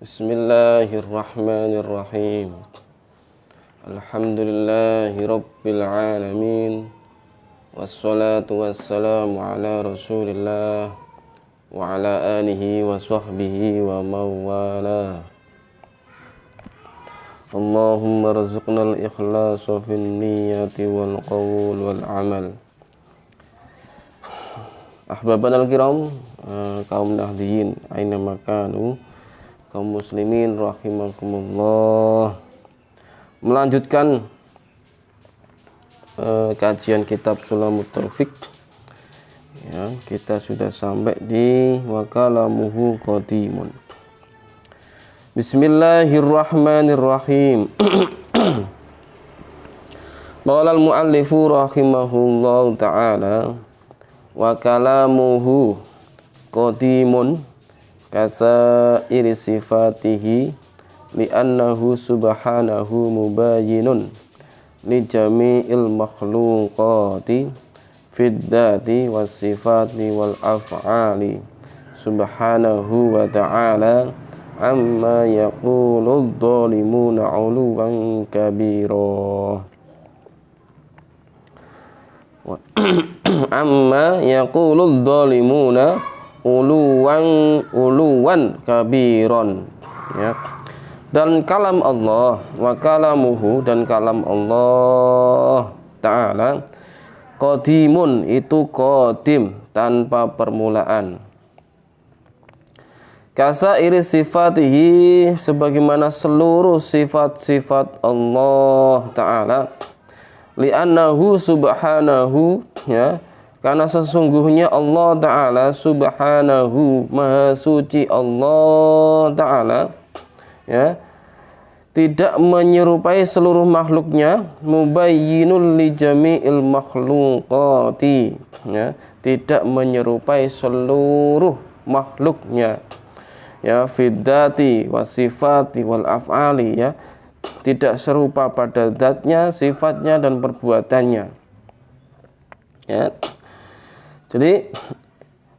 Bismillahirrahmanirrahim. Alhamdulillahi rabbil alamin. Wassalatu wassalamu ala rasulillah wa ala alihi wa sahbihi wa mawala. Allahumma rizqnal ikhlasa fil niyyati wal qawl wal amal. Ahbaban al-kiram, kaum nahdiyin aina makanu, kaum muslimin rahimakumullah. Melanjutkan kajian kitab Sulamut Taufik. Ya, kita sudah sampai di wa kalamuhu qadimun. Bismillahirrahmanirrahim. Qala al-muallifu rahimahullahu ta'ala wa kalamuhu qadimun kasairi sifatihi li'annahu subhanahu mubayyinun li jami'il makhluqati fid dati was sifati wal af'ali subhanahu wa ta'ala amma yaqulu adh-dhalimuna 'uluwan kabira. Amma yaqulu adh-dhalimuna uluwan kabiron, ya. Dan kalam Allah wa kalamuhu, dan kalam Allah Ta'ala qadimun, itu qadim, tanpa permulaan. Kasairi sifatihi, sebagaimana seluruh sifat-sifat Allah Ta'ala. Li'annahu subhanahu, ya, karena sesungguhnya Allah Ta'ala subhanahu, maha suci Allah Ta'ala, ya, tidak menyerupai seluruh makhluknya, mubayyinul li jami'il makhluqati, ya, tidak menyerupai seluruh makhluknya, ya, fiddati wasifati wal af'ali, ya, tidak serupa pada zatnya, sifatnya dan perbuatannya, ya. Jadi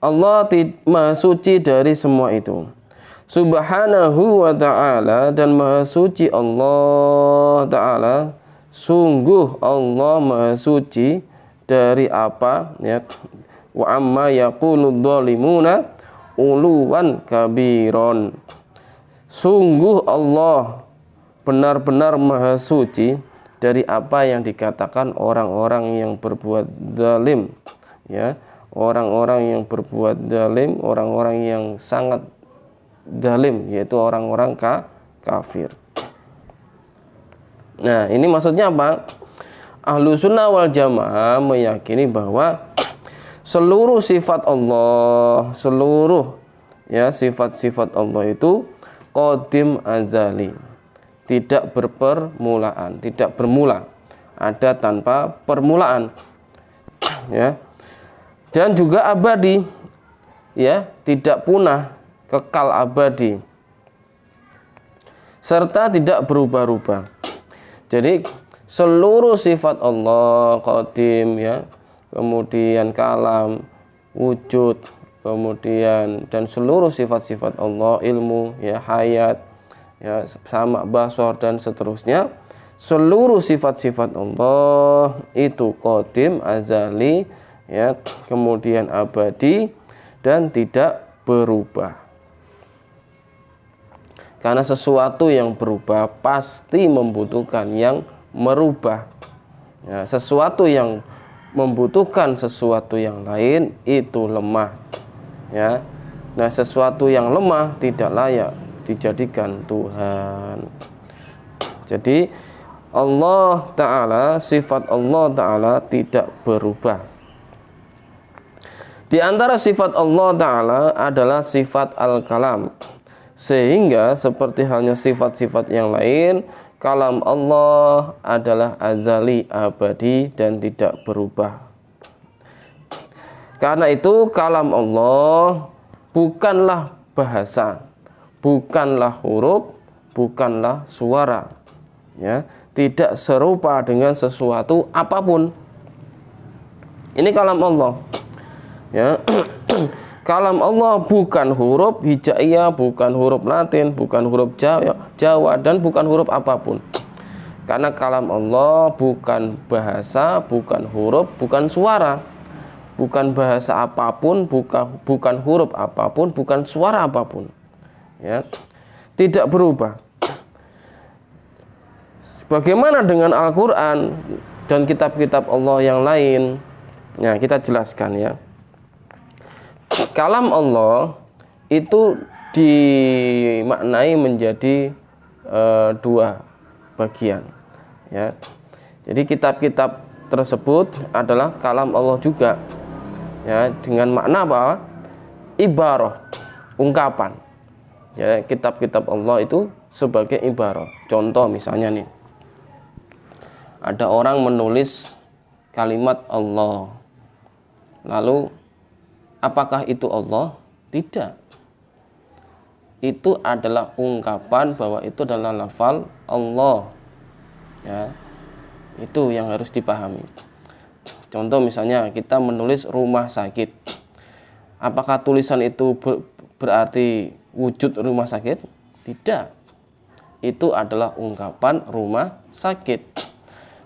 Allah maha suci dari semua itu. Subhanahu wa ta'ala, dan maha suci Allah Ta'ala, sungguh Allah maha suci dari apa, ya. Wa amma yaqulu dhalimuna uluwan kabiron. Sungguh Allah benar-benar maha suci dari apa yang dikatakan orang-orang yang berbuat zalim, ya. Orang-orang yang berbuat zalim, orang-orang yang sangat zalim, yaitu orang-orang kafir. Nah, ini maksudnya apa? Ahlu sunnah wal jamaah meyakini bahwa seluruh sifat Allah, seluruh, ya, sifat-sifat Allah itu qadim azali, tidak berpermulaan, tidak bermula, ada tanpa permulaan, ya. Dan juga abadi, ya, tidak punah, kekal abadi, serta tidak berubah-ubah. Jadi seluruh sifat Allah qadim, ya, kemudian kalam, wujud, kemudian dan seluruh sifat-sifat Allah, ilmu, ya, hayat, ya, sama, basar dan seterusnya, seluruh sifat-sifat Allah itu qadim azali, ya, kemudian abadi dan tidak berubah. Karena sesuatu yang berubah pasti membutuhkan yang merubah, ya, sesuatu yang membutuhkan sesuatu yang lain itu lemah, ya. Nah, sesuatu yang lemah tidak layak dijadikan Tuhan. Jadi Allah Ta'ala, sifat Allah Ta'ala tidak berubah. Di antara sifat Allah Ta'ala adalah sifat al-kalam, sehingga seperti halnya sifat-sifat yang lain, kalam Allah adalah azali, abadi dan tidak berubah. Karena itu kalam Allah bukanlah bahasa, bukanlah huruf, bukanlah suara, ya, tidak serupa dengan sesuatu apapun. Ini kalam Allah, ya. Kalam Allah bukan huruf hijaiyah, bukan huruf Latin, bukan huruf Jawa, dan bukan huruf apapun. Karena kalam Allah bukan bahasa, bukan huruf, bukan suara, bukan bahasa apapun, bukan huruf apapun, bukan suara apapun. Ya, tidak berubah. Bagaimana dengan Al-Quran dan kitab-kitab Allah yang lain? Nah, kita jelaskan ya. Kalam Allah itu dimaknai menjadi dua bagian. Ya. Jadi kitab-kitab tersebut adalah kalam Allah juga. Ya, dengan makna apa? Ibarah, ungkapan. Ya, kitab-kitab Allah itu sebagai ibarah. Contoh misalnya nih, ada orang menulis kalimat Allah. Lalu apakah itu Allah? Tidak. Itu adalah ungkapan bahwa itu adalah lafal Allah. Ya. Itu yang harus dipahami. Contoh misalnya kita menulis rumah sakit. Apakah tulisan itu berarti wujud rumah sakit? Tidak. Itu adalah ungkapan rumah sakit.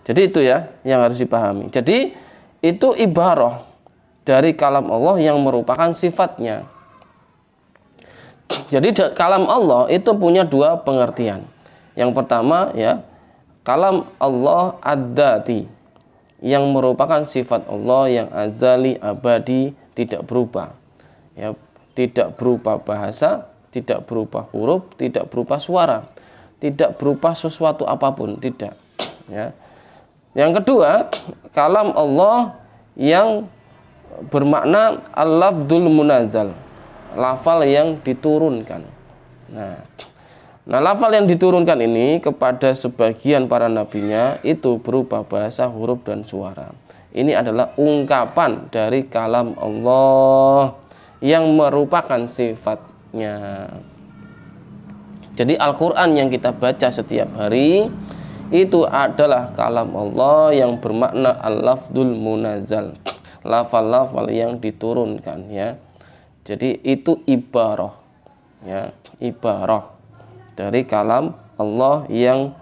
Jadi itu ya yang harus dipahami. Jadi itu ibarah dari kalam Allah yang merupakan sifatnya. Jadi kalam Allah itu punya dua pengertian. Yang pertama ya, kalam Allah ad-dzati yang merupakan sifat Allah yang azali, abadi, tidak berubah. Ya, tidak berupa bahasa, tidak berupa huruf, tidak berupa suara, tidak berupa sesuatu apapun, tidak. Ya. Yang kedua, kalam Allah yang bermakna al-lafdzul munazzal, lafal yang diturunkan. Nah, lafal yang diturunkan ini kepada sebagian para nabinya itu berupa bahasa, huruf, dan suara. Ini adalah ungkapan dari kalam Allah yang merupakan sifatnya. Jadi Al-Quran yang kita baca setiap hari itu adalah kalam Allah yang bermakna al-lafdzul munazzal, lafal-lafal yang diturunkan ya. Jadi itu ibarah ya, ibarah dari kalam Allah yang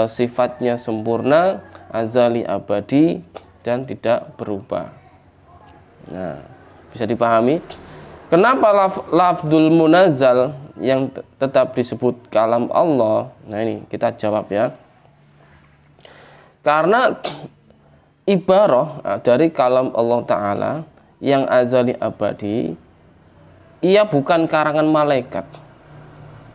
sifatnya sempurna, azali, abadi, dan tidak berubah. Nah, bisa dipahami kenapa lafdzul munazzal yang tetap disebut kalam Allah. Nah, ini kita jawab ya. Karena ibarah dari kalam Allah Ta'ala yang azali abadi, ia bukan karangan malaikat.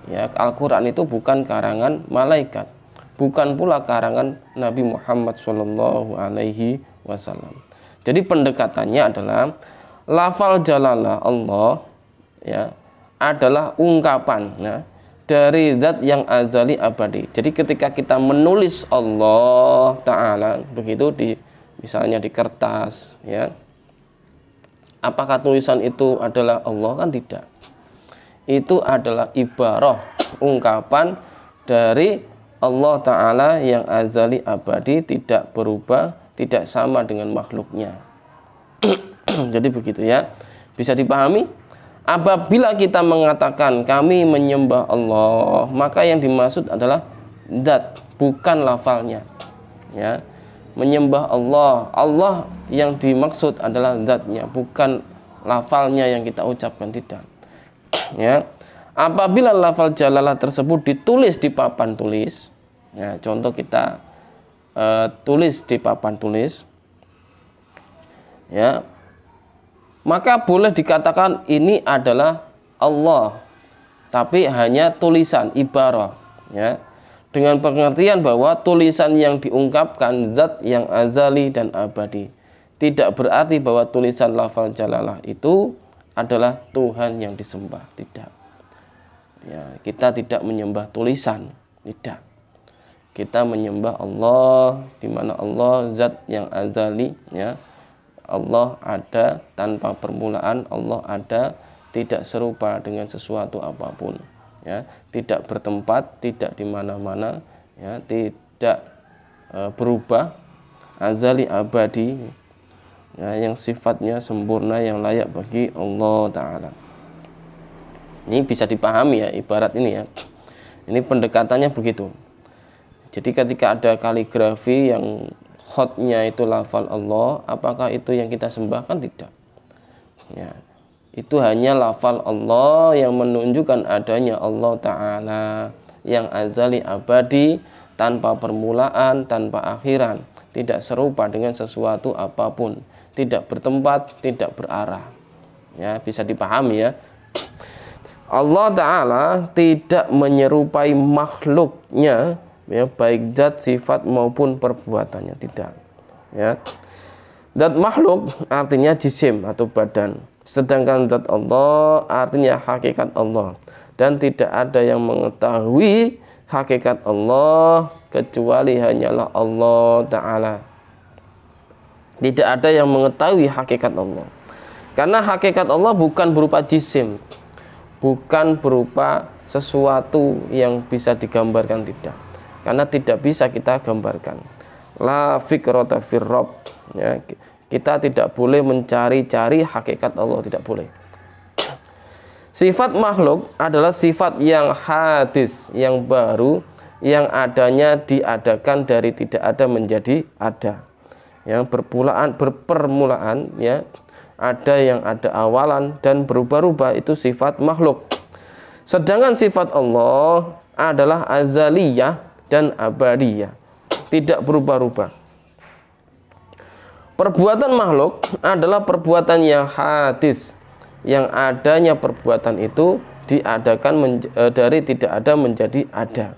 Ya, Al-Quran itu bukan karangan malaikat, bukan pula karangan Nabi Muhammad SAW. Jadi pendekatannya adalah lafal jalalah Allah ya adalah ungkapan ya, dari zat yang azali abadi. Jadi ketika kita menulis Allah Ta'ala begitu misalnya di kertas ya, apakah tulisan itu adalah Allah? Kan tidak. Itu adalah ibarah, ungkapan dari Allah Ta'ala yang azali abadi, tidak berubah, tidak sama dengan makhluknya. Jadi begitu ya, bisa dipahami. Apabila kita mengatakan kami menyembah Allah, maka yang dimaksud adalah zat, bukan lafalnya ya. Menyembah Allah, Allah yang dimaksud adalah zatnya, bukan lafalnya yang kita ucapkan, tidak ya. Apabila lafal jalalah tersebut ditulis di papan tulis ya, contoh kita tulis di papan tulis ya, maka boleh dikatakan ini adalah Allah, tapi hanya tulisan, ibarah ya, dengan pengertian bahwa tulisan yang diungkapkan zat yang azali dan abadi. Tidak berarti bahwa tulisan lafal jalalah itu adalah Tuhan yang disembah, tidak ya. Kita tidak menyembah tulisan, tidak. Kita menyembah Allah, di mana Allah zat yang azali ya. Allah ada tanpa permulaan, Allah ada tidak serupa dengan sesuatu apapun ya, tidak bertempat, tidak di mana-mana ya, tidak berubah, azali abadi. ya, yang sifatnya sempurna, yang layak bagi Allah Ta'ala. Ini bisa dipahami ya, ibarat ini ya. Ini pendekatannya begitu. Jadi ketika ada kaligrafi yang khotnya itu lafal Allah, apakah itu yang kita sembah? Kan tidak. Ya, itu hanya lafal Allah yang menunjukkan adanya Allah Ta'ala yang azali abadi, tanpa permulaan, tanpa akhiran, tidak serupa dengan sesuatu apapun, tidak bertempat, tidak berarah. Ya, bisa dipahami ya. Allah Ta'ala tidak menyerupai makhluknya, ya, baik zat, sifat maupun perbuatannya, tidak. Ya. Zat makhluk artinya jisim atau badan, sedangkan zat Allah artinya hakikat Allah, dan tidak ada yang mengetahui hakikat Allah kecuali hanyalah Allah Ta'ala. Tidak ada yang mengetahui hakikat Allah, karena hakikat Allah bukan berupa jisim, bukan berupa sesuatu yang bisa digambarkan, tidak. Karena tidak bisa kita gambarkan. La fikrata fir rabb, ya, kita tidak boleh mencari-cari hakikat Allah, tidak boleh. Sifat makhluk adalah sifat yang hadis, yang baru, yang adanya diadakan dari tidak ada menjadi ada. Yang berpermulaan, ya, ada yang ada awalan dan berubah-ubah, itu sifat makhluk. Sedangkan sifat Allah adalah azaliyah dan abadiyah, tidak berubah-ubah. Perbuatan makhluk adalah perbuatan yang hadis, yang adanya perbuatan itu diadakan dari tidak ada menjadi ada.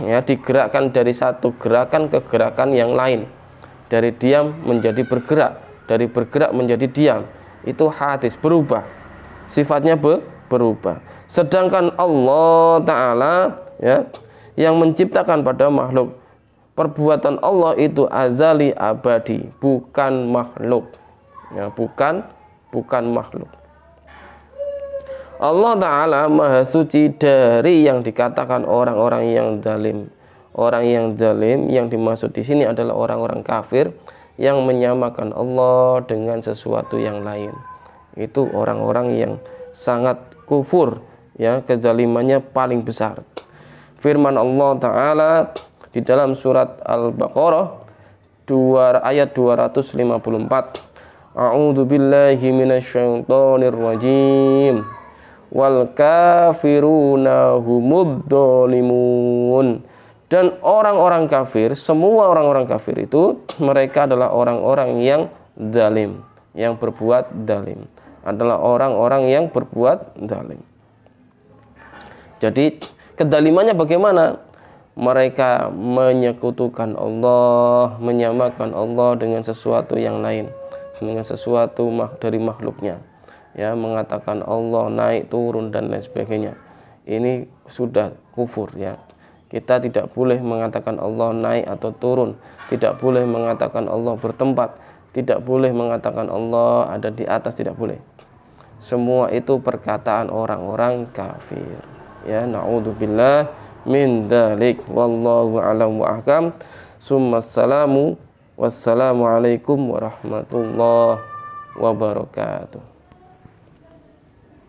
Ya, digerakkan dari satu gerakan ke gerakan yang lain, dari diam menjadi bergerak, dari bergerak menjadi diam. Itu hadis, berubah, sifatnya berubah. Sedangkan Allah Ta'ala, ya, yang menciptakan pada makhluk, perbuatan Allah itu azali abadi, bukan makhluk, ya, bukan makhluk. Allah Ta'ala maha suci dari yang dikatakan orang-orang yang zalim. Orang yang zalim yang dimaksud di sini adalah orang-orang kafir yang menyamakan Allah dengan sesuatu yang lain. Itu orang-orang yang sangat kufur, ya, kezalimannya paling besar. Firman Allah Ta'ala di dalam surat Al-Baqarah ayat 254. A'udzu billahi minasyaitonir rajim. Wal kafiruna humud dzalimun. Dan orang-orang kafir, semua orang-orang kafir itu, mereka adalah orang-orang yang zalim, yang berbuat zalim, adalah orang-orang yang berbuat zalim. Jadi kedalimannya bagaimana? Mereka menyekutukan Allah, menyamakan Allah dengan sesuatu yang lain, dengan sesuatu dari makhluknya, ya, mengatakan Allah naik turun dan lain sebagainya. Ini sudah kufur, ya. Kita tidak boleh mengatakan Allah naik atau turun, tidak boleh mengatakan Allah bertempat, tidak boleh mengatakan Allah ada di atas, tidak boleh. Semua itu perkataan orang-orang kafir, ya, naudzubillah min dzalik. Wallahu a'lam wa ahkam. Wassalamu alaikum warahmatullahi wabarakatuh.